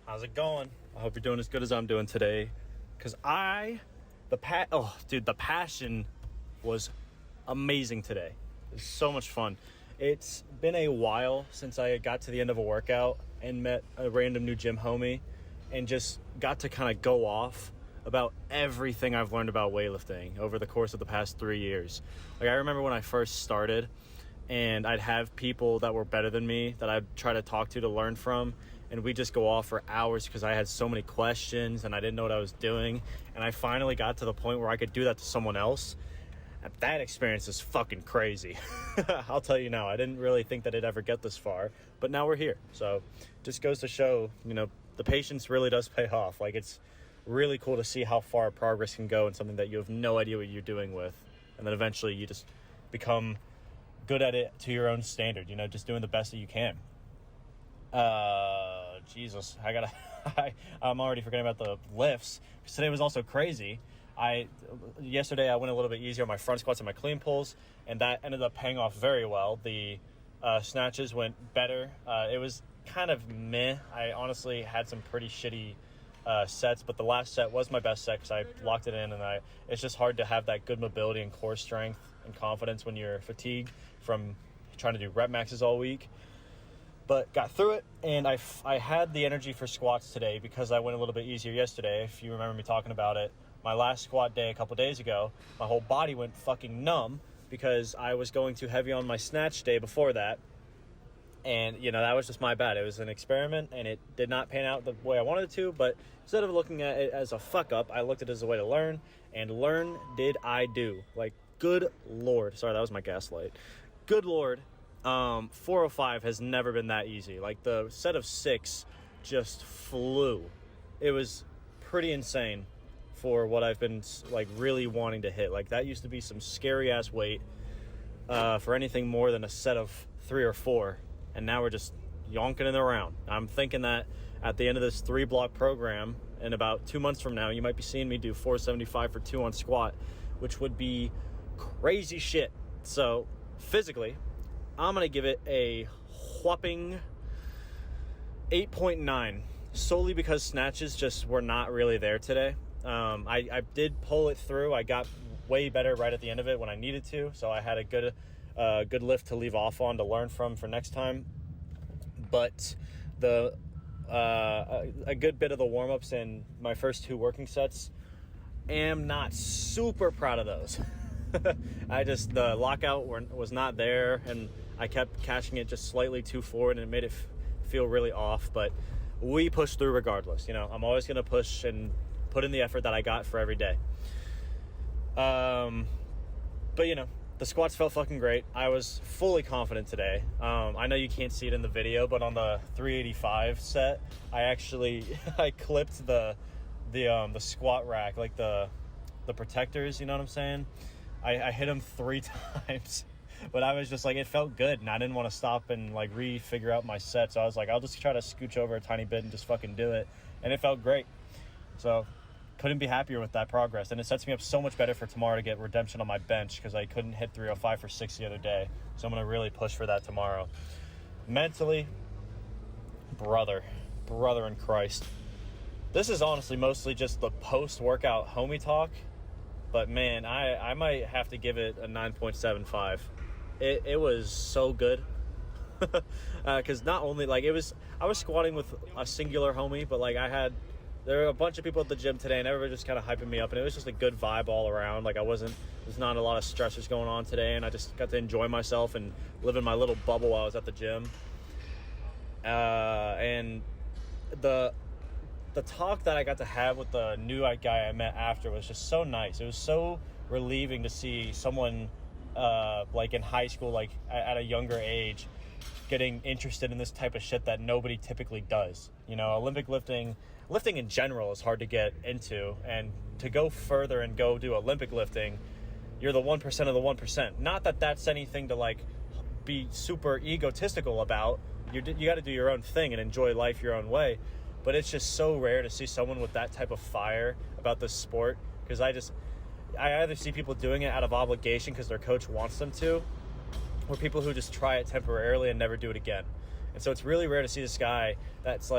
How's it going? I hope you're doing as good as I'm doing today. Because the passion was amazing today. It was so much fun. It's been a while since I got to the end of a workout and met a random new gym homie and just got to kind of go off about everything I've learned about weightlifting over the course of the past 3 years. Like, I remember when I first started and I'd have people that were better than me that I'd try to talk to learn from, and we just go off for hours because I had so many questions and I didn't know what I was doing. And I finally got to the point where I could do that to someone else. That experience is fucking crazy. I'll tell you now, I didn't really think that it'd ever get this far, but now we're here. So just goes to show, the patience really does pay off. Like, it's really cool to see how far progress can go in something that you have no idea what you're doing with. And then eventually you just become good at it to your own standard, just doing the best that you can. Jesus, I'm already forgetting about the lifts, because today was also crazy. Yesterday I went a little bit easier on my front squats and my clean pulls, and that ended up paying off very well. The snatches went better. It was kind of meh. I honestly had some pretty shitty sets, but the last set was my best set because I locked it in, and it's just hard to have that good mobility and core strength and confidence when you're fatigued from trying to do rep maxes all week. But got through it, and I had the energy for squats today because I went a little bit easier yesterday. If you remember me talking about it, my last squat day a couple days ago, my whole body went fucking numb because I was going too heavy on my snatch day before that. And, that was just my bad. It was an experiment, and it did not pan out the way I wanted it to. But instead of looking at it as a fuck-up, I looked at it as a way to learn. And learn did I do. Like, good Lord. Sorry, that was my gaslight. Good Lord. 405 has never been that easy. Like, the set of 6 just flew. It was pretty insane for what I've been, really wanting to hit. Like, that used to be some scary-ass weight for anything more than a set of 3 or 4. And now we're just yonking it around. I'm thinking that at the end of this 3-block program, in about 2 months from now, you might be seeing me do 475 for 2 on squat, which would be crazy shit. So, physically, I'm going to give it a whopping 8.9, solely because snatches just were not really there today. I did pull it through. I got way better right at the end of it when I needed to, so I had a good lift to leave off on to learn from for next time. But a good bit of the warm-ups in my first 2 working sets, am not super proud of those. The lockout was not there, and I kept catching it just slightly too forward, and it made it feel really off. But we pushed through regardless. I'm always going to push and put in the effort that I got for every day. But the squats felt fucking great. I was fully confident today. I know you can't see it in the video, but on the 385 set, I clipped the squat rack, like the protectors, you know what I'm saying? I hit them 3 times, but I was just like, it felt good, and I didn't want to stop and re-figure out my set. So I was like, I'll just try to scooch over a tiny bit and just fucking do it. And it felt great. So couldn't be happier with that progress. And it sets me up so much better for tomorrow to get redemption on my bench, because I couldn't hit 305 for 6 the other day. So I'm going to really push for that tomorrow. Mentally, brother in Christ. This is honestly mostly just the post-workout homie talk. But man, I might have to give it a 9.75. It was so good. Because not only, I was squatting with a singular homie, but there were a bunch of people at the gym today, and everybody just kind of hyping me up, and it was just a good vibe all around. There's not a lot of stressors going on today, and I just got to enjoy myself and live in my little bubble while I was at the gym. And the talk that I got to have with the new guy I met after was just so nice. It was so relieving to see someone in high school, at a younger age, getting interested in this type of shit that nobody typically does. Olympic lifting in general is hard to get into, and to go further and go do Olympic lifting, you're the 1% of the 1%. Not that that's anything to be super egotistical about. You got to do your own thing and enjoy life your own way. But it's just so rare to see someone with that type of fire about this sport, because I either see people doing it out of obligation because their coach wants them to, or people who just try it temporarily and never do it again. And so it's really rare to see this guy that's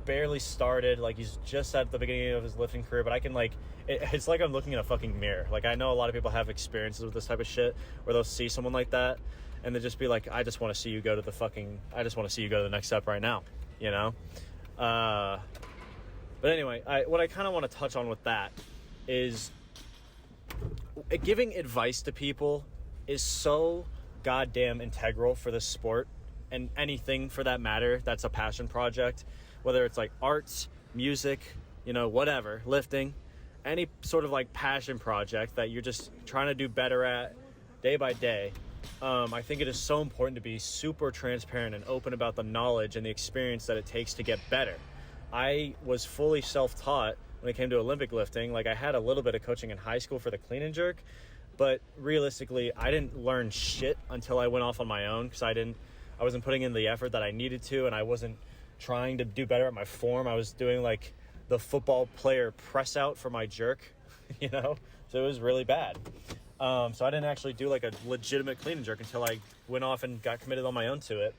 barely started. Like, he's just at the beginning of his lifting career, but I can, like, it's like I'm looking in a fucking mirror. Like, I know a lot of people have experiences with this type of shit where they'll see someone like that and they just be like, I just want to see you go to the next step right now, you know? But anyway, what I kind of want to touch on with that is giving advice to people is so goddamn integral for this sport, and anything for that matter that's a passion project, whether it's like arts, music, you know, whatever, lifting, any sort of like passion project that you're just trying to do better at day by day. I think it is so important to be super transparent and open about the knowledge and the experience that it takes to get better. I was fully self-taught when it came to Olympic lifting. Like, I had a little bit of coaching in high school for the clean and jerk, but realistically, I didn't learn shit until I went off on my own, because I wasn't putting in the effort that I needed to, and I wasn't trying to do better at my form. I was doing like the football player press out for my jerk, you know? So it was really bad. So I didn't actually do like a legitimate clean and jerk until I went off and got committed on my own to it.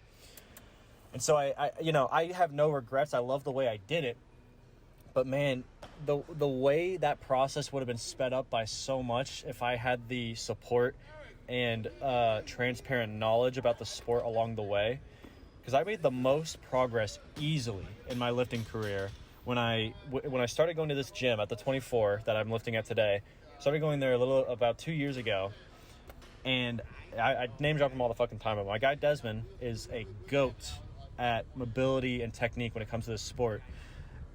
And so I have no regrets. I love the way I did it. But man, the way that process would have been sped up by so much if I had the support and transparent knowledge about the sport along the way. Because I made the most progress easily in my lifting career when I started going to this gym at the 24 that I'm lifting at today. Started going there about 2 years ago, and I name drop him all the fucking time. But my guy Desmond is a goat at mobility and technique when it comes to this sport,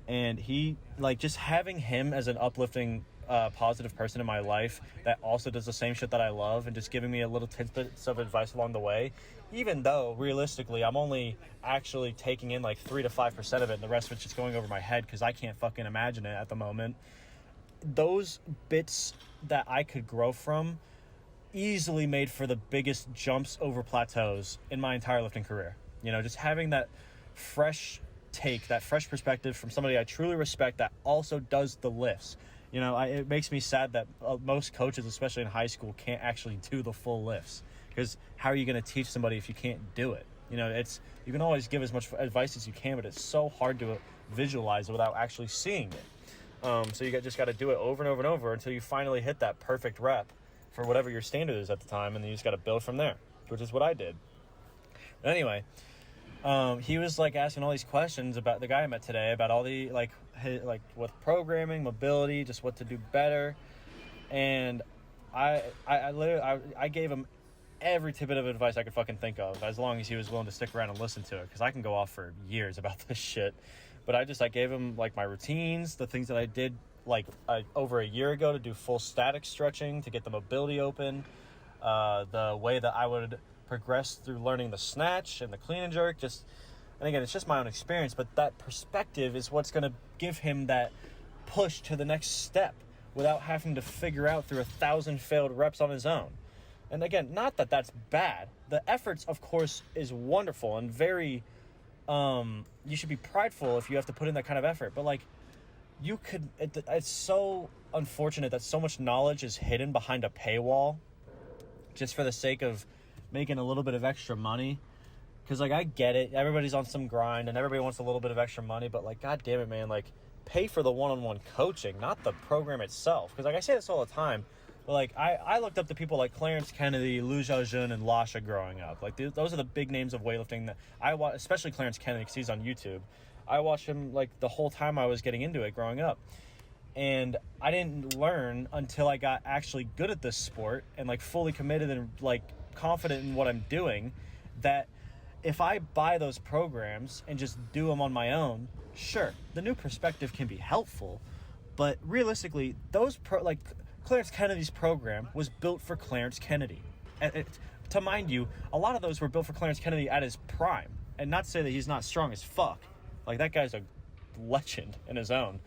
and he, like, just having him as an uplifting positive person in my life that also does the same shit that I love, and just giving me a little tidbits of advice along the way, even though realistically I'm only actually taking in like 3 to 5% of it, and the rest of it's just going over my head because I can't fucking imagine it at the moment. Those bits that I could grow from easily made for the biggest jumps over plateaus in my entire lifting career. You know, just having that fresh take, that fresh perspective from somebody I truly respect that also does the lifts. You know, it makes me sad that most coaches, especially in high school, can't actually do the full lifts, because how are you going to teach somebody if you can't do it? You know, you can always give as much advice as you can, but it's so hard to visualize without actually seeing it. So you just got to do it over and over and over until you finally hit that perfect rep for whatever your standard is at the time, and then you just got to build from there, which is what I did. But anyway, he was like asking all these questions about the guy I met today, about all the like with programming, mobility, just what to do better, and I literally gave him every tidbit of advice I could fucking think of, as long as he was willing to stick around and listen to it, because I can go off for years about this shit. But I gave him like my routines, the things that I did like over a year ago to do full static stretching to get the mobility open, the way that I would progress through learning the snatch and the clean and jerk. And again, it's just my own experience, but that perspective is what's going to give him that push to the next step without having to figure out through 1,000 failed reps on his own. And again, not that that's bad. The efforts, of course, is wonderful and very... you should be prideful if you have to put in that kind of effort, but like, it's so unfortunate that so much knowledge is hidden behind a paywall just for the sake of making a little bit of extra money. Because like, I get it, everybody's on some grind and everybody wants a little bit of extra money, but like, god damn it, man, like, pay for the one-on-one coaching, not the program itself. Because like, I say this all the time, but like, I looked up to people like Clarence Kennedy, Lu Xiaojun, and Lasha growing up. Like, those are the big names of weightlifting that I watch, especially Clarence Kennedy, because he's on YouTube. I watched him like the whole time I was getting into it growing up. And I didn't learn until I got actually good at this sport and like fully committed and like confident in what I'm doing, that if I buy those programs and just do them on my own, sure, the new perspective can be helpful, but realistically, like Clarence Kennedy's program was built for Clarence Kennedy. To mind you, a lot of those were built for Clarence Kennedy at his prime. And not to say that he's not strong as fuck. Like, that guy's a legend in his own.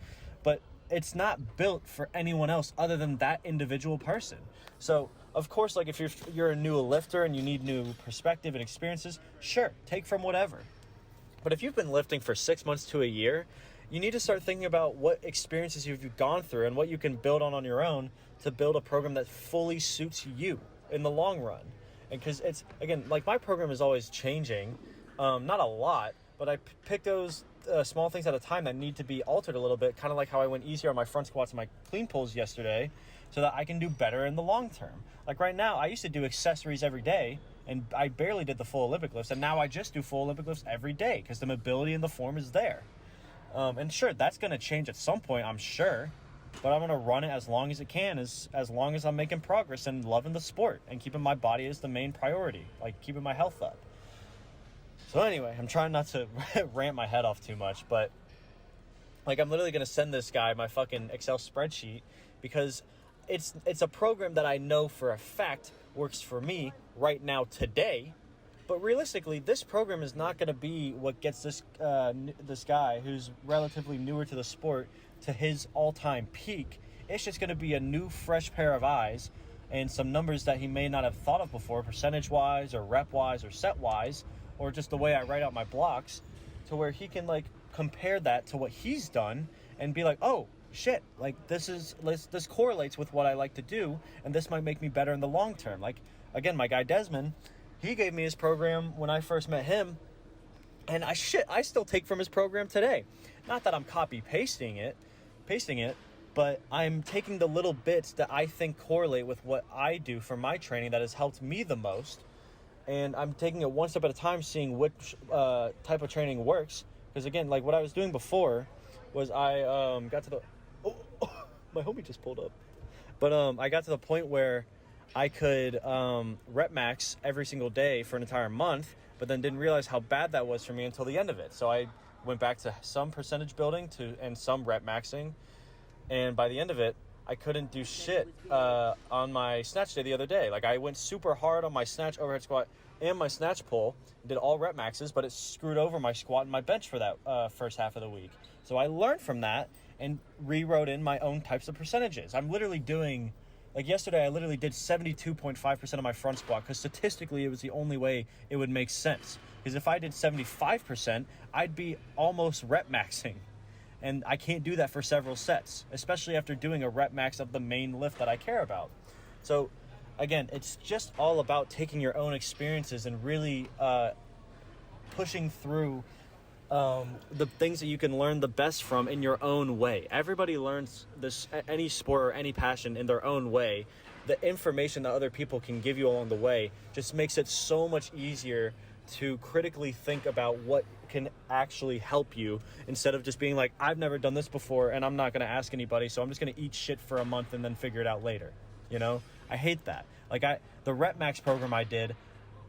But it's not built for anyone else other than that individual person. So, of course, like, if you're a new lifter and you need new perspective and experiences, sure, take from whatever. But if you've been lifting for 6 months to a year, you need to start thinking about what experiences you've gone through and what you can build on your own to build a program that fully suits you in the long run. And because it's, again, like, my program is always changing, not a lot, but I pick those small things at a time that need to be altered a little bit, kind of like how I went easier on my front squats and my clean pulls yesterday, so that I can do better in the long term. Like right now, I used to do accessories every day, and I barely did the full Olympic lifts, and now I just do full Olympic lifts every day because the mobility and the form is there. And sure, that's going to change at some point, I'm sure, but I'm going to run it as long as it can, as long as I'm making progress and loving the sport and keeping my body as the main priority, like keeping my health up. So anyway, I'm trying not to rant my head off too much, but like I'm literally going to send this guy my fucking Excel spreadsheet because it's a program that I know for a fact works for me right now today. But realistically, this program is not going to be what gets this guy who's relatively newer to the sport to his all-time peak. It's just going to be a new, fresh pair of eyes and some numbers that he may not have thought of before, percentage-wise or rep-wise or set-wise, or just the way I write out my blocks, to where he can like compare that to what he's done and be like, oh shit, like this correlates with what I like to do, and this might make me better in the long term. Like again, my guy Desmond, he gave me his program when I first met him, and I still take from his program today. Not that I'm pasting it, but I'm taking the little bits that I think correlate with what I do for my training that has helped me the most. And I'm taking it one step at a time, seeing which type of training works. Because again, like what I was doing before was I got to the... Oh, my homie just pulled up. But I got to the point where I could rep max every single day for an entire month, but then didn't realize how bad that was for me until the end of it. So I went back to some percentage building and some rep maxing. And by the end of it, I couldn't do shit on my snatch day the other day. Like I went super hard on my snatch overhead squat and my snatch pull, did all rep maxes, but it screwed over my squat and my bench for that first half of the week. So I learned from that and rewrote in my own types of percentages. I'm literally doing, like yesterday, I literally did 72.5% of my front squat because statistically it was the only way it would make sense. Because if I did 75%, I'd be almost rep maxing. And I can't do that for several sets, especially after doing a rep max of the main lift that I care about. So again, it's just all about taking your own experiences and really pushing through the things that you can learn the best from in your own way. Everybody learns this, any sport or any passion, in their own way. The information that other people can give you along the way just makes it so much easier to critically think about what can actually help you, instead of just being like, I've never done this before and I'm not going to ask anybody, so I'm just going to eat shit for a month and then figure it out later. You know, I hate that. Like the rep max program I did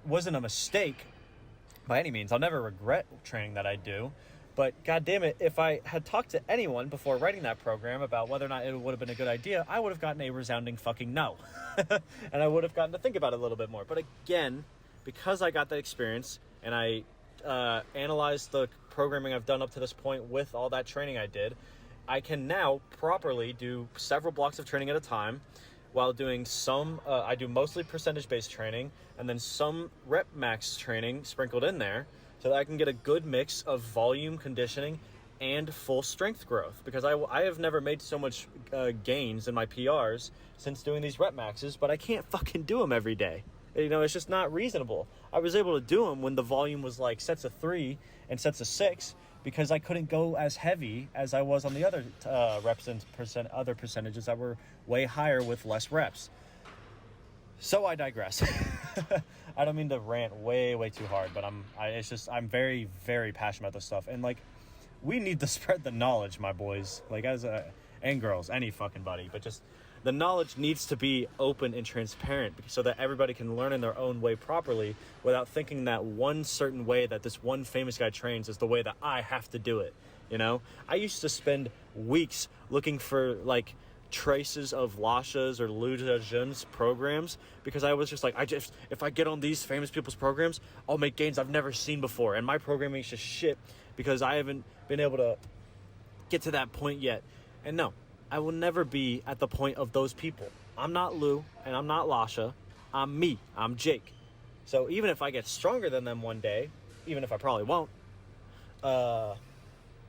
wasn't a mistake by any means. I'll never regret training that I do, but god damn it, if I had talked to anyone before writing that program about whether or not it would have been a good idea, I would have gotten a resounding fucking no. And I would have gotten to think about it a little bit more. But again, because I got that experience and I analyzed the programming I've done up to this point with all that training I did, I can now properly do several blocks of training at a time while doing some, I do mostly percentage-based training and then some rep max training sprinkled in there, so that I can get a good mix of volume conditioning and full strength growth. Because I have never made so much gains in my PRs since doing these rep maxes, but I can't fucking do them every day. You know, it's just not reasonable. I was able to do them when the volume was like sets of 3 and sets of 6 because I couldn't go as heavy as I was on the other reps and other percentages that were way higher with less reps. So I digress. I don't mean to rant way too hard, but I'm very, very passionate about this stuff. And like, we need to spread the knowledge, my boys, like and girls, any fucking buddy, but just the knowledge needs to be open and transparent so that everybody can learn in their own way properly without thinking that one certain way that this one famous guy trains is the way that I have to do it. You know, I used to spend weeks looking for like traces of Lasha's or Liu Zhenzhen's programs because I was just like, if I get on these famous people's programs, I'll make gains I've never seen before. And my programming is just shit because I haven't been able to get to that point yet. And no, I will never be at the point of those people. I'm not Lou and I'm not Lasha. I'm me. I'm Jake. So even if I get stronger than them one day, even if I probably won't,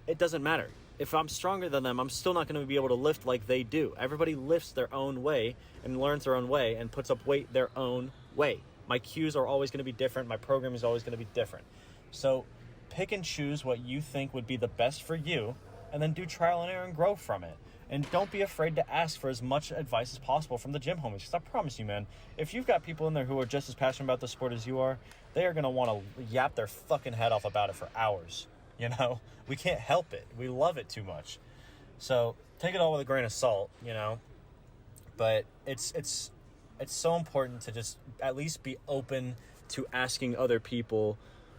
it doesn't matter. If I'm stronger than them, I'm still not going to be able to lift like they do. Everybody lifts their own way and learns their own way and puts up weight their own way. My cues are always going to be different. My program is always going to be different. So pick and choose what you think would be the best for you, and then do trial and error and grow from it. And don't be afraid to ask for as much advice as possible from the gym homies. Because I promise you, man, if you've got people in there who are just as passionate about the sport as you are, they are going to want to yap their fucking head off about it for hours. You know, we can't help it. We love it too much. So take it all with a grain of salt, you know. But it's so important to just at least be open to asking other people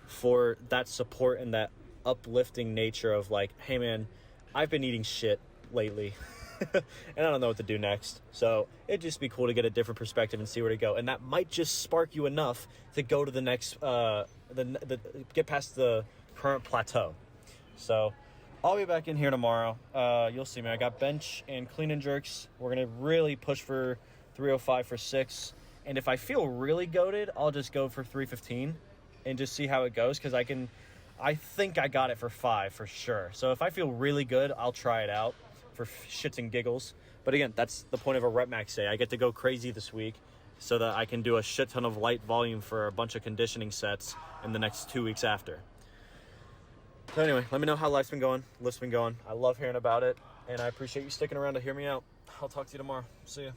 for that support and that uplifting nature of like, hey man, I've been eating shit lately and I don't know what to do next. So it'd just be cool to get a different perspective and see where to go. And that might just spark you enough to go to the next, get past the current plateau. So I'll be back in here tomorrow. You'll see me. I got bench and clean and jerks. We're going to really push for 305 for 6. And if I feel really goated, I'll just go for 315 and just see how it goes. Because I think I got it for 5 for sure. So if I feel really good, I'll try it out for shits and giggles. But again, that's the point of a rep max day. I get to go crazy this week so that I can do a shit ton of light volume for a bunch of conditioning sets in the next 2 weeks after. So anyway, let me know how life's been going. Lift's been going. I love hearing about it, and I appreciate you sticking around to hear me out. I'll talk to you tomorrow. See ya.